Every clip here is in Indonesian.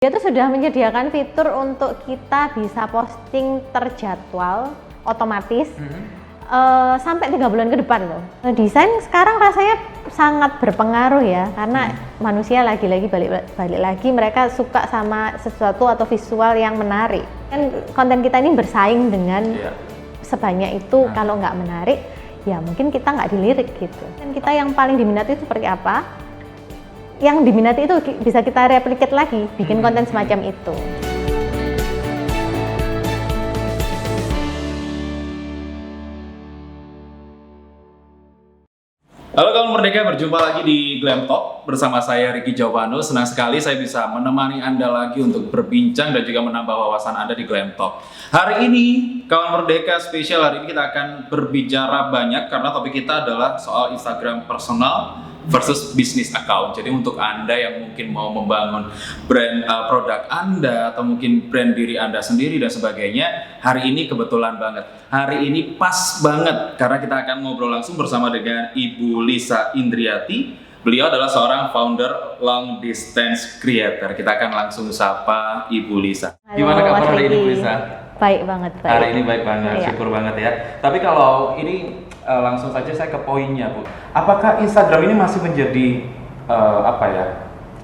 Dia tuh sudah menyediakan fitur untuk kita bisa posting terjadwal otomatis sampai 3 bulan ke depan loh. Desain sekarang rasanya sangat berpengaruh ya, karena manusia lagi-lagi balik lagi mereka suka sama sesuatu atau visual yang menarik. Kan konten kita ini bersaing dengan sebanyak itu, kalau nggak menarik ya mungkin kita nggak dilirik gitu. Dan kita yang paling diminati itu seperti apa? Yang diminati itu bisa kita replicate lagi, bikin konten semacam itu. Halo kawan Merdeka, berjumpa lagi di Glam Talk bersama saya Ricky Jawabano. Senang sekali saya bisa menemani Anda lagi untuk berbincang dan juga menambah wawasan Anda di Glam Talk. Hari ini kawan Merdeka spesial, hari ini kita akan berbicara banyak karena topik kita adalah soal Instagram personal versus business account. Jadi untuk Anda yang mungkin mau membangun brand produk Anda atau mungkin brand diri Anda sendiri dan sebagainya, hari ini kebetulan banget. Hari ini pas banget karena kita akan ngobrol langsung bersama dengan Ibu Lisa Indriati. Beliau adalah seorang founder Long Distance Creator. Kita akan langsung sapa Ibu Lisa. Halo, Gimana kabar hari ini Bu Lisa? Baik banget, baik. Hari ini baik banget, syukur banget ya. Tapi kalau ini langsung saja saya ke poinnya Bu. Apakah Instagram ini masih menjadi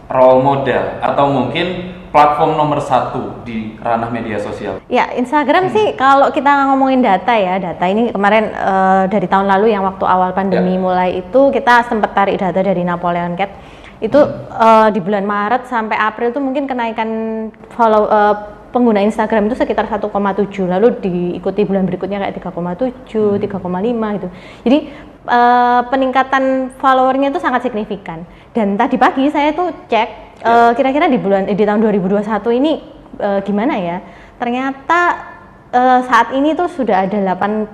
role model atau mungkin platform nomor 1 di ranah media sosial? Ya, Instagram sih kalau kita ngomongin data ini kemarin dari tahun lalu yang waktu awal pandemi mulai itu kita sempat tarik data dari Napoleon Cat. Itu di bulan Maret sampai April tuh mungkin kenaikan pengguna Instagram itu sekitar 1,7, lalu diikuti bulan berikutnya kayak 3,7, 3,5 gitu. Jadi peningkatan followernya itu sangat signifikan. Dan tadi pagi saya tuh cek kira-kira di tahun 2021 ini gimana ya? Ternyata saat ini tuh sudah ada 88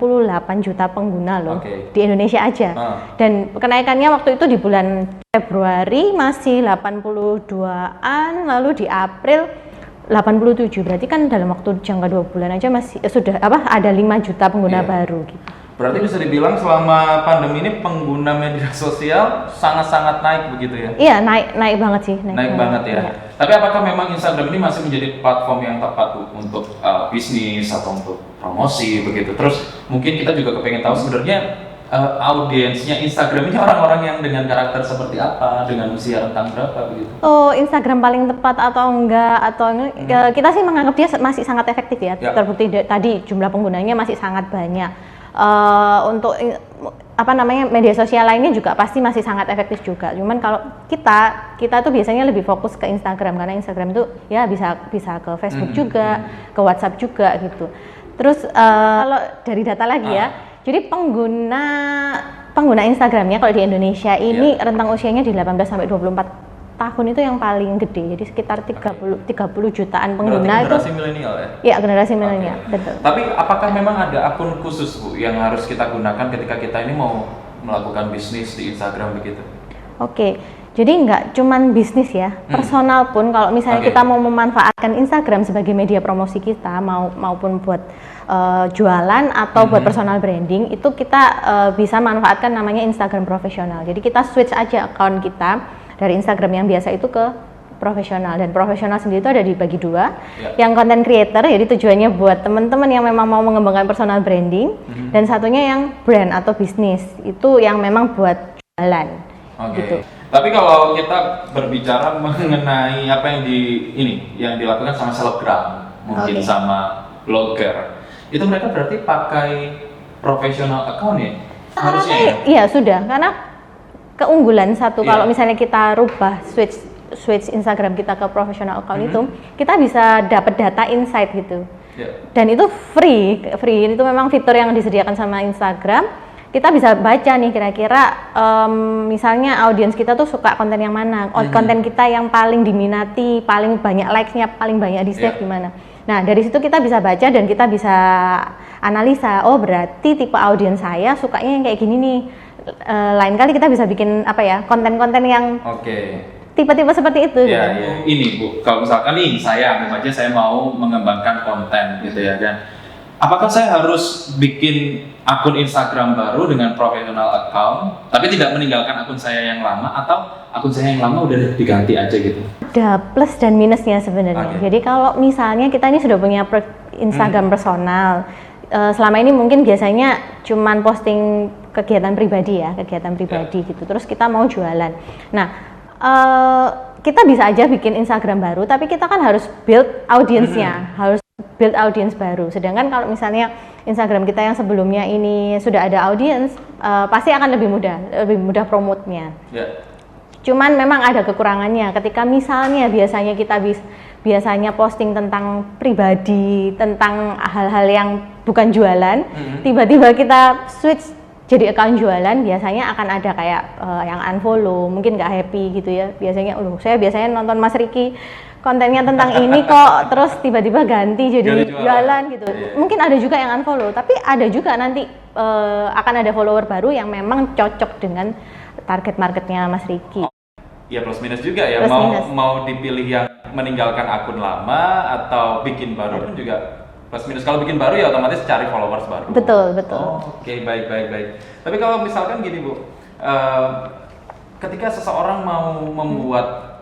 juta pengguna loh di Indonesia aja. Dan kenaikannya waktu itu di bulan Februari masih 82-an, lalu di April 87, berarti kan dalam waktu jangka 2 bulan aja masih sudah ada 5 juta pengguna baru gitu. Berarti bisa dibilang selama pandemi ini pengguna media sosial sangat-sangat naik begitu ya? Iya, naik banget sih. Naik banget ya. Iya. Tapi apakah memang Instagram ini masih menjadi platform yang tepat untuk bisnis atau untuk promosi begitu? Terus mungkin kita juga kepengen tahu sebenarnya audiensnya Instagram ini orang-orang yang dengan karakter seperti apa, dengan usia rentang berapa begitu? Oh, Instagram paling tepat atau enggak kita sih menganggap dia masih sangat efektif ya. Terbukti tadi jumlah penggunanya masih sangat banyak. Untuk media sosial lainnya juga pasti masih sangat efektif juga. Cuman kalau kita tuh biasanya lebih fokus ke Instagram karena Instagram itu ya bisa ke Facebook juga, ke WhatsApp juga gitu. Terus kalau dari data lagi jadi pengguna Instagramnya kalau di Indonesia ini rentang usianya di 18 sampai 24 tahun itu yang paling gede. Jadi sekitar 30 jutaan pengguna. Berarti generasi milenial ya? Iya, generasi milenial, betul. Tapi apakah memang ada akun khusus Bu yang harus kita gunakan ketika kita ini mau melakukan bisnis di Instagram begitu? Oke. Jadi nggak cuman bisnis ya, personal pun kalau misalnya kita mau memanfaatkan Instagram sebagai media promosi kita maupun buat jualan atau buat personal branding, itu kita bisa manfaatkan namanya Instagram profesional. Jadi kita switch aja account kita dari Instagram yang biasa itu ke profesional, dan profesional sendiri itu ada dibagi 2. Yang content creator, jadi tujuannya buat teman-teman yang memang mau mengembangkan personal branding, dan satunya yang brand atau bisnis, itu yang memang buat jualan. Gitu. Tapi kalau kita berbicara mengenai apa yang dilakukan sama selebgram, mungkin sama blogger, itu mereka berarti pakai profesional account ya? Harusnya ya? Iya sudah, karena keunggulan satu kalau misalnya kita rubah switch Instagram kita ke professional account itu, kita bisa dapat data insight gitu. Dan itu free, itu memang fitur yang disediakan sama Instagram. Kita bisa baca nih kira-kira misalnya audiens kita tuh suka konten yang mana, konten kita yang paling diminati, paling banyak likes-nya, paling banyak di-save gimana. Nah dari situ kita bisa baca dan kita bisa analisa, oh berarti tipe audiens saya sukanya yang kayak gini nih. Lain kali kita bisa bikin konten-konten yang tipe-tipe seperti itu. Ini Bu, kalau misalkan nih saya mau mengembangkan konten gitu ya kan. apakah saya harus bikin akun Instagram baru dengan professional account, tapi tidak meninggalkan akun saya yang lama, atau akun saya yang lama udah diganti aja gitu? Ada plus dan minusnya sebenarnya. Okay. Jadi kalau misalnya kita ini sudah punya Instagram personal, selama ini mungkin biasanya cuman posting kegiatan pribadi ya, gitu. Terus kita mau jualan. Nah, kita bisa aja bikin Instagram baru, tapi kita kan harus build audiensnya, harus build audience baru. Sedangkan kalau misalnya Instagram kita yang sebelumnya ini sudah ada audience, pasti akan lebih mudah promote-nya. Yeah. Cuman memang ada kekurangannya ketika misalnya biasanya posting tentang pribadi, tentang hal-hal yang bukan jualan, tiba-tiba kita switch jadi account jualan, biasanya akan ada kayak yang unfollow, mungkin nggak happy gitu ya. Biasanya, saya biasanya nonton Mas Riki kontennya tentang ini kok, terus tiba-tiba ganti jadi jualan gitu. Mungkin ada juga yang unfollow, tapi ada juga nanti akan ada follower baru yang memang cocok dengan target marketnya Mas Riki. Ya plus minus juga ya, mau dipilih yang meninggalkan akun lama atau bikin baru pun juga plus minus. Kalau bikin baru ya otomatis cari followers baru. Betul. Oke, baik. Tapi kalau misalkan gini Bu, ketika seseorang mau membuat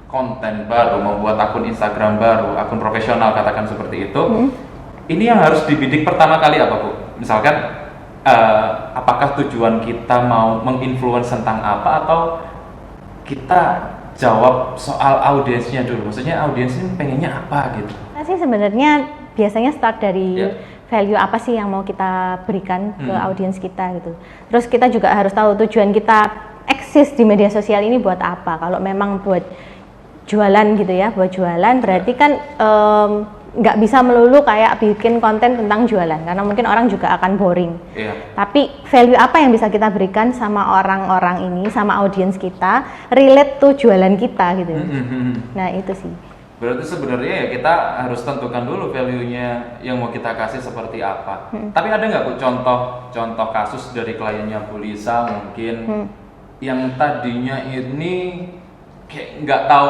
konten baru, membuat akun Instagram baru, akun profesional katakan seperti itu, ini yang harus dibidik pertama kali apa Bu? Misalkan apakah tujuan kita mau menginfluence tentang apa, atau kita jawab soal audiensnya dulu? Maksudnya audiens ini pengennya apa gitu? Nah sih sebenarnya biasanya start dari value apa sih yang mau kita berikan ke audiens kita gitu. Terus kita juga harus tahu tujuan kita eksis di media sosial ini buat apa. Kalau memang buat jualan gitu ya, buat jualan berarti kan nggak bisa melulu kayak bikin konten tentang jualan, karena mungkin orang juga akan boring. Tapi value apa yang bisa kita berikan sama orang-orang ini, sama audiens kita, relate tuh jualan kita gitu. Nah itu sih. Berarti sebenarnya ya kita harus tentukan dulu value-nya yang mau kita kasih seperti apa. Tapi ada nggak Bu contoh kasus dari kliennya Bu Lisa mungkin yang tadinya ini kayak nggak tahu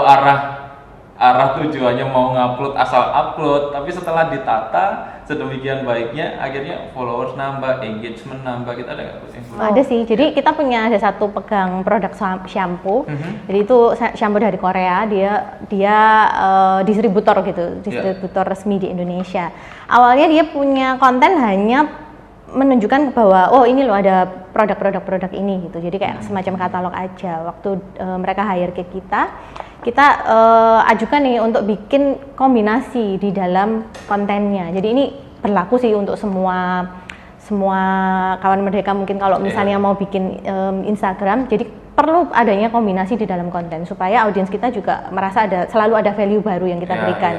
arah tujuannya, mau ngupload asal upload, tapi setelah ditata sedemikian baiknya akhirnya followers nambah, engagement nambah. Kita ada nggak? Ada sih. Jadi kita punya ada satu pegang produk shampoo. Jadi itu shampoo dari Korea. Dia distributor gitu, distributor resmi di Indonesia. Awalnya dia punya konten hanya menunjukkan bahwa ini loh ada produk ini gitu. Jadi kayak semacam katalog aja. Waktu mereka hire ke kita ajukan nih untuk bikin kombinasi di dalam kontennya. Jadi ini berlaku sih untuk semua kawan Merdeka mungkin kalau misalnya mau bikin Instagram, jadi perlu adanya kombinasi di dalam konten supaya audiens kita juga merasa selalu ada value baru yang kita berikan.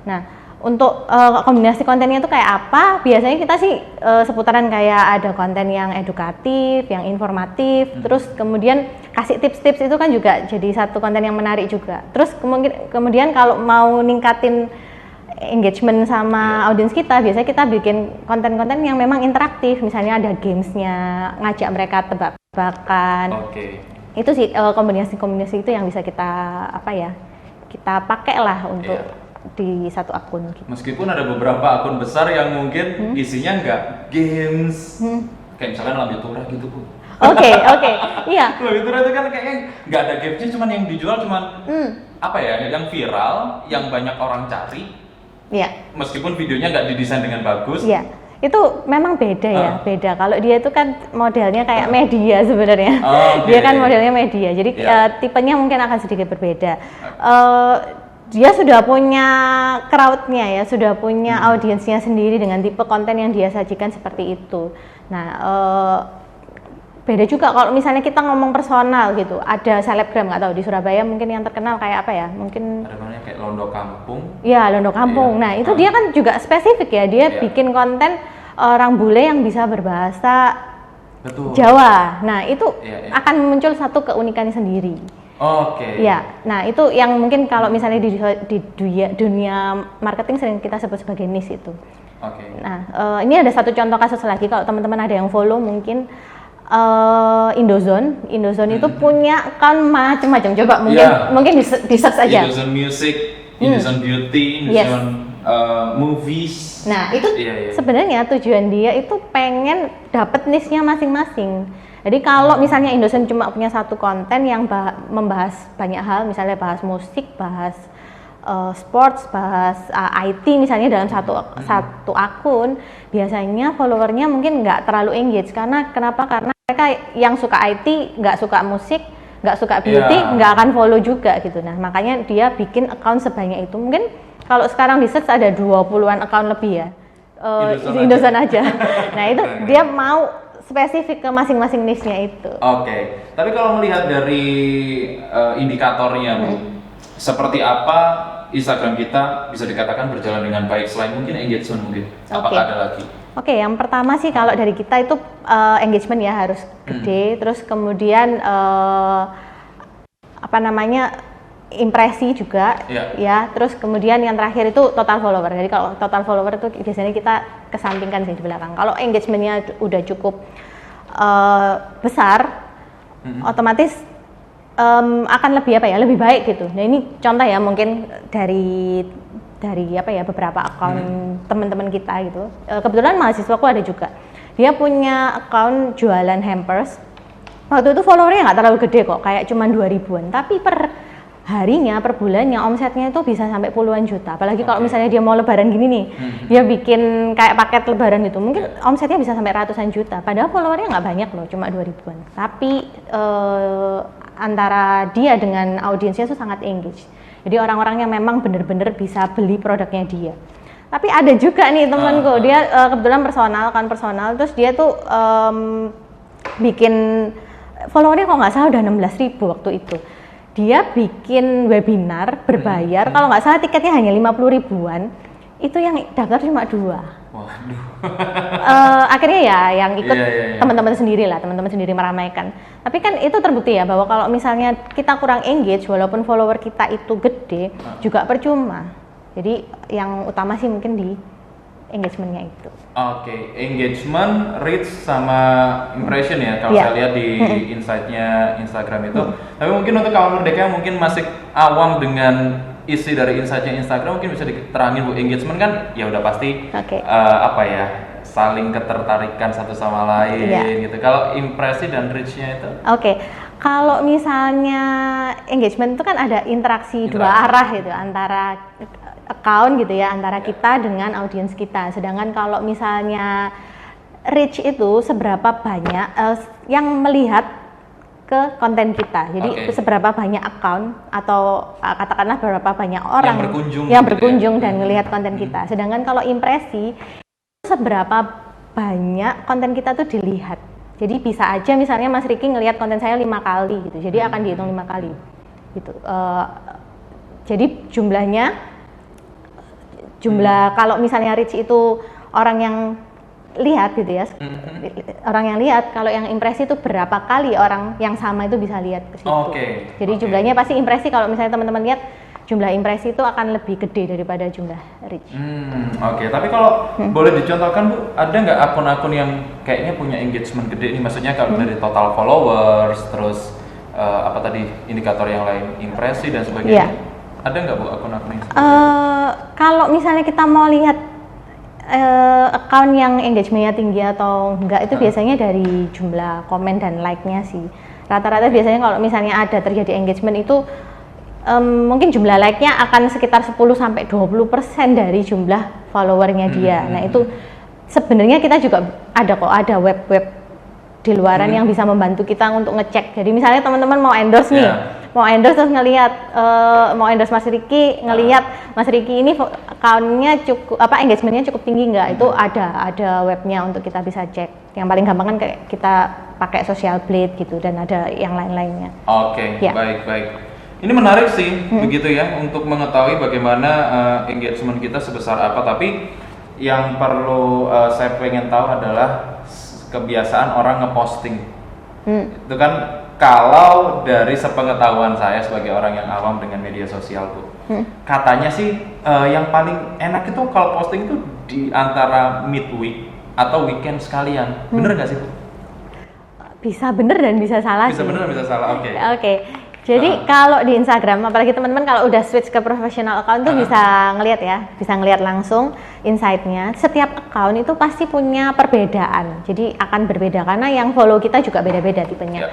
Nah, untuk kombinasi kontennya itu kayak apa? Biasanya kita sih seputaran kayak ada konten yang edukatif, yang informatif, terus kemudian kasih tips-tips, itu kan juga jadi satu konten yang menarik juga. Terus kemudian kalau mau ningkatin engagement sama audiens kita, biasanya kita bikin konten-konten yang memang interaktif, misalnya ada gamesnya, ngajak mereka tebak-tebakan. Itu sih kombinasi-kombinasi itu yang bisa kita pakai lah untuk di satu akun gitu. Meskipun ada beberapa akun besar yang mungkin isinya nggak games, kayak misalkan Lambe Turah gitu Bu. Oke, iya. Lambe Turah itu kan kayaknya nggak ada gamesnya, cuman yang dijual cuman yang viral, yang banyak orang cari. Meskipun videonya nggak didesain dengan bagus. Itu memang beda ya, beda. Kalau dia itu kan modelnya kayak media sebenarnya. Dia kan modelnya media, jadi tipenya mungkin akan sedikit berbeda. Dia sudah punya crowd-nya ya, sudah punya audiensnya sendiri dengan tipe konten yang dia sajikan seperti itu. Nah, beda juga kalau misalnya kita ngomong personal gitu. Ada selebgram, nggak tahu di Surabaya mungkin yang terkenal kayak apa ya? Mungkin ada namanya kayak Londo Kampung. Iya, Londo Kampung. Nah, itu dia kan juga spesifik ya. Dia bikin konten orang bule yang bisa berbahasa Jawa. Nah, itu akan muncul satu keunikan sendiri. Nah itu yang mungkin kalau misalnya di dunia marketing sering kita sebut sebagai niche itu. Nah ini ada satu contoh kasus lagi, kalau teman-teman ada yang follow mungkin Indozone itu punya kan macam-macam. Coba mungkin di search aja. Indozone Music, Indozone Beauty, Indozone movies. Nah, itu Iya. sebenarnya tujuan dia itu pengen dapet niche-nya masing-masing. Jadi kalau misalnya Indosiar cuma punya satu konten yang membahas banyak hal, misalnya bahas musik, bahas sports, bahas IT misalnya dalam satu akun, biasanya followernya mungkin nggak terlalu engage. Kenapa? Karena mereka yang suka IT, nggak suka musik, nggak suka beauty, nggak akan follow juga gitu. Nah, makanya dia bikin account sebanyak itu. Mungkin kalau sekarang di search ada 20-an account lebih ya, di Indosiar aja. Nah, itu dia mau spesifik ke masing-masing niche-nya itu. Oke. Tapi kalau melihat dari indikatornya, Bu, seperti apa Instagram kita bisa dikatakan berjalan dengan baik selain mungkin engagement mungkin? Apakah ada lagi? Oke, yang pertama sih kalau dari kita itu engagement ya harus gede, terus kemudian impresi juga, ya. Terus kemudian yang terakhir itu total follower. Jadi kalau total follower itu biasanya kita kesampingkan sih di belakang. Kalau engagementnya udah cukup besar, otomatis akan lebih baik gitu. Nah ini contoh ya mungkin dari beberapa account teman-teman kita gitu. Kebetulan mahasiswaku ada juga. Dia punya account jualan hampers. Waktu itu followernya nggak terlalu gede kok, kayak cuma 2000-an. Tapi per harinya, per bulannya omsetnya itu bisa sampai puluhan juta. Apalagi kalau misalnya dia mau lebaran gini nih, dia bikin kayak paket lebaran gitu, mungkin omsetnya bisa sampai ratusan juta. Padahal followernya nggak banyak loh, cuma 2000-an. Tapi antara dia dengan audiensnya itu sangat engage. Jadi orang-orangnya memang benar-benar bisa beli produknya dia. Tapi ada juga nih temanku, dia kebetulan kan personal, terus dia tuh bikin followernya kalau nggak salah udah 16.000 waktu itu. Dia bikin webinar berbayar, kalau nggak salah tiketnya hanya 50 ribuan, itu yang daftar cuma 2. Waduh. Akhirnya ya yang ikut teman-teman sendiri meramaikan. Tapi kan itu terbukti ya bahwa kalau misalnya kita kurang engage, walaupun follower kita itu gede, juga percuma. Jadi yang utama sih mungkin di engagementnya itu. Oke, engagement, reach, sama impression ya kalau saya lihat di insight-nya Instagram itu. Tapi mungkin untuk kawan merdeka yang mungkin masih awam dengan isi dari insight-nya Instagram, mungkin bisa diterangin Bu. Engagement kan ya udah pasti saling ketertarikan satu sama lain gitu. Kalau impresi dan reach-nya itu? Oke. Kalau misalnya engagement itu kan ada interaksi dua arah gitu antara account gitu ya, antara kita dengan audiens kita. Sedangkan kalau misalnya reach itu seberapa banyak yang melihat ke konten kita. Jadi seberapa banyak account atau katakanlah berapa banyak orang yang berkunjung dan melihat konten kita. Sedangkan kalau impresi seberapa banyak konten kita tuh dilihat. Jadi bisa aja misalnya Mas Riki ngelihat konten saya 5 kali gitu. Jadi akan dihitung 5 kali. Gitu. Jadi jumlah kalau misalnya reach itu orang yang lihat gitu ya. Orang yang lihat, kalau yang impresi itu berapa kali orang yang sama itu bisa lihat ke situ. Jadi jumlahnya pasti impresi, kalau misalnya teman-teman lihat jumlah impresi itu akan lebih gede daripada jumlah reach. Tapi kalau boleh dicontohkan Bu, ada nggak akun-akun yang kayaknya punya engagement gede nih? Maksudnya kalau dari total followers, terus indikator yang lain, impresi dan sebagainya. Ada nggak Bu akun-akun yang kalau misalnya kita mau lihat account yang engagementnya tinggi atau enggak, itu biasanya dari jumlah komen dan like-nya sih. Rata-rata biasanya kalau misalnya ada terjadi engagement itu mungkin jumlah like-nya akan sekitar 10-20% dari jumlah followernya dia. Nah itu sebenarnya kita juga ada web-web di luaran yang bisa membantu kita untuk ngecek. Jadi misalnya teman-teman mau endorse nih, mau endorse terus ngelihat mau endorse Mas Riki, ngelihat Mas Riki ini account-nya cukup engagementnya cukup tinggi nggak? Itu ada webnya untuk kita bisa cek. Yang paling gampang kan kayak kita pakai Social Blade gitu, dan ada yang lain-lainnya. Baik. Ini menarik sih begitu ya, untuk mengetahui bagaimana engagement kita sebesar apa. Tapi yang perlu saya pengen tahu adalah kebiasaan orang ngeposting. Itu kan kalau dari sepengetahuan saya sebagai orang yang awam dengan media sosial Bu, katanya sih yang paling enak itu kalau posting itu di antara midweek atau weekend sekalian. Bener nggak sih Bu? Bisa bener dan bisa salah. Bisa bener dan bisa salah. Oke. Jadi kalau di Instagram, apalagi teman-teman kalau udah switch ke professional account tuh bisa ngelihat ya, bisa ngelihat langsung insight-nya. Setiap account itu pasti punya perbedaan, jadi akan berbeda karena yang follow kita juga beda-beda tipenya.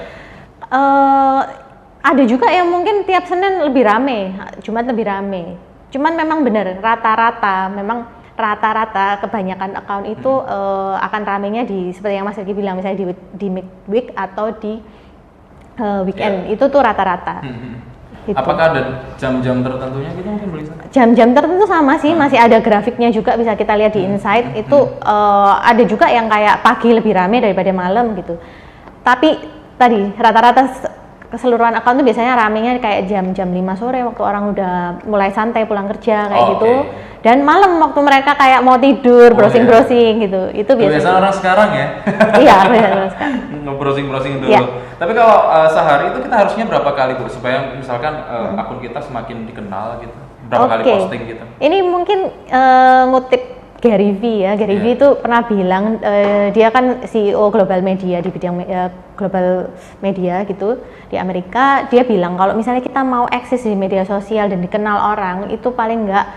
Ada juga yang mungkin tiap Senin lebih rame, Jumat lebih rame. Cuman memang benar rata-rata kebanyakan account itu akan ramenya di seperti yang Mas Riki bilang, misalnya di midweek atau di weekend. Itu tuh rata-rata. Gitu. Apakah ada jam-jam tertentunya gitu mungkin beli? Jam-jam tertentu sama sih, masih ada grafiknya juga bisa kita lihat di Insight. Itu ada juga yang kayak pagi lebih rame daripada malam gitu. Tapi tadi rata-rata keseluruhan account tuh biasanya ramenya kayak jam 5 sore waktu orang udah mulai santai pulang kerja kayak gitu. Dan malam waktu mereka kayak mau tidur, browsing-browsing gitu. Itu biasanya orang sekarang ya. Iya, biasanya sekarang. Browsing dulu. Iya. Tapi kalau sehari itu kita harusnya berapa kali Bu supaya misalkan akun kita semakin dikenal gitu. Berapa kali posting gitu. Ini mungkin ngutip Gary V ya. Gary V itu pernah bilang dia kan CEO global media di bidang global media gitu di Amerika. Dia bilang kalau misalnya kita mau eksis di media sosial dan dikenal orang itu paling enggak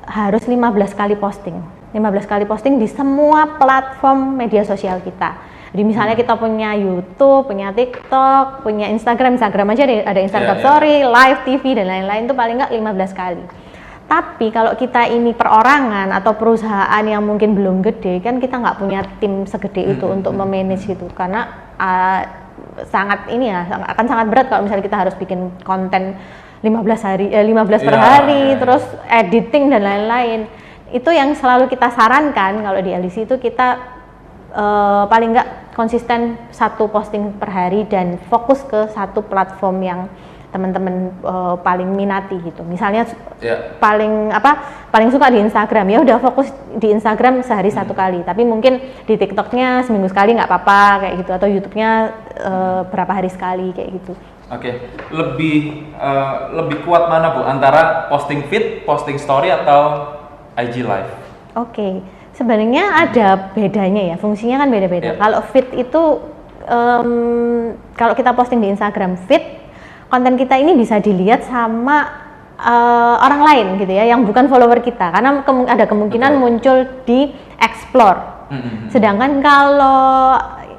harus 15 kali posting. 15 kali posting di semua platform media sosial kita. Jadi misalnya kita punya YouTube, punya TikTok, punya Instagram aja ada Instagram Story, Live TV dan lain-lain itu paling enggak 15 kali. Tapi kalau kita ini perorangan atau perusahaan yang mungkin belum gede, kan kita nggak punya tim segede itu untuk memanage gitu. Karena akan sangat berat kalau misalnya kita harus bikin konten 15 per hari, terus editing dan lain-lain. Itu yang selalu kita sarankan kalau di LDC itu kita paling nggak konsisten 1 posting per hari dan fokus ke 1 platform yang teman-teman paling minati gitu. Misalnya paling suka di Instagram, ya udah fokus di Instagram sehari 1 kali. Tapi mungkin di TikToknya seminggu sekali nggak apa-apa kayak gitu, atau YouTube-nya berapa hari sekali kayak gitu. Oke. Lebih kuat mana Bu antara posting feed, posting story atau IG live? Oke. Sebenarnya ada bedanya ya, fungsinya kan beda-beda. Kalau feed itu kalau kita posting di Instagram feed, konten kita ini bisa dilihat sama orang lain gitu ya, yang bukan follower kita, karena ada kemungkinan muncul di explore. Sedangkan kalau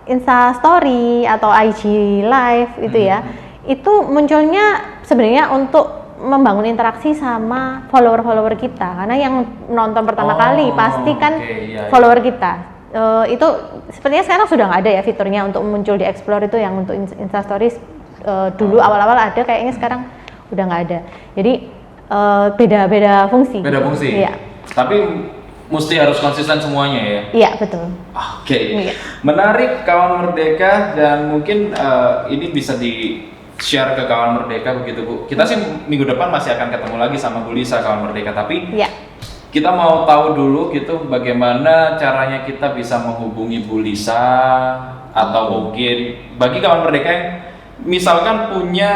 Insta Story atau IG Live itu ya, itu munculnya sebenarnya untuk membangun interaksi sama follower-follower kita, karena yang nonton pertama kali pasti kan follower kita. Itu sepertinya sekarang sudah nggak ada ya fiturnya untuk muncul di explore itu yang untuk Insta Stories. Dulu awal-awal ada, kayaknya sekarang udah nggak ada. Jadi beda fungsi. Beda fungsi. Iya. Tapi mesti harus konsisten semuanya ya. Iya betul. Oke. Iya. Menarik kawan Merdeka, dan mungkin ini bisa di share ke kawan Merdeka begitu Bu. Kita sih minggu depan masih akan ketemu lagi sama Bu Lisa kawan Merdeka, tapi kita mau tahu dulu gitu bagaimana caranya kita bisa menghubungi Bu Lisa, atau mungkin bagi kawan Merdeka yang misalkan punya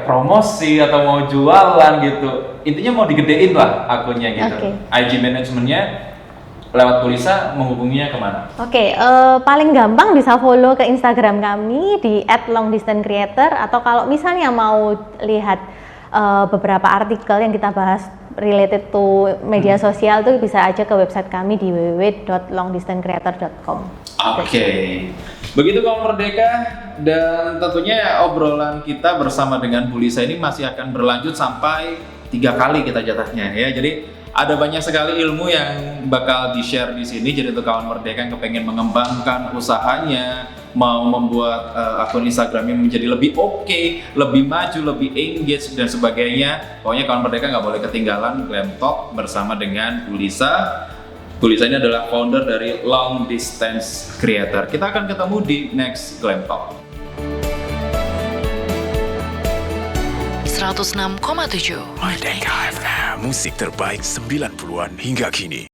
promosi atau mau jualan gitu, intinya mau digedein lah akunnya gitu. IG manajemennya lewat Bu Lisa, menghubunginya kemana? Paling gampang bisa follow ke Instagram kami di @longdistancecreator, atau kalau misalnya mau lihat beberapa artikel yang kita bahas related to media sosial tuh bisa aja ke website kami di www.longdistancecreator.com. Begitu kawan Merdeka, dan tentunya obrolan kita bersama dengan Bu Lisa ini masih akan berlanjut sampai 3 kali kita jatahnya ya. Jadi ada banyak sekali ilmu yang bakal di-share di sini. Jadi untuk kawan Merdeka yang kepengen mengembangkan usahanya, mau membuat akun Instagramnya menjadi lebih lebih maju, lebih engage dan sebagainya, pokoknya kawan Merdeka nggak boleh ketinggalan Glam Talk bersama dengan Bu Lisa. Bu Lisa ini adalah founder dari Long Distance Creator. Kita akan ketemu di next Glam Talk. 106,7 Merdeka FM, musik terbaik 90-an hingga kini.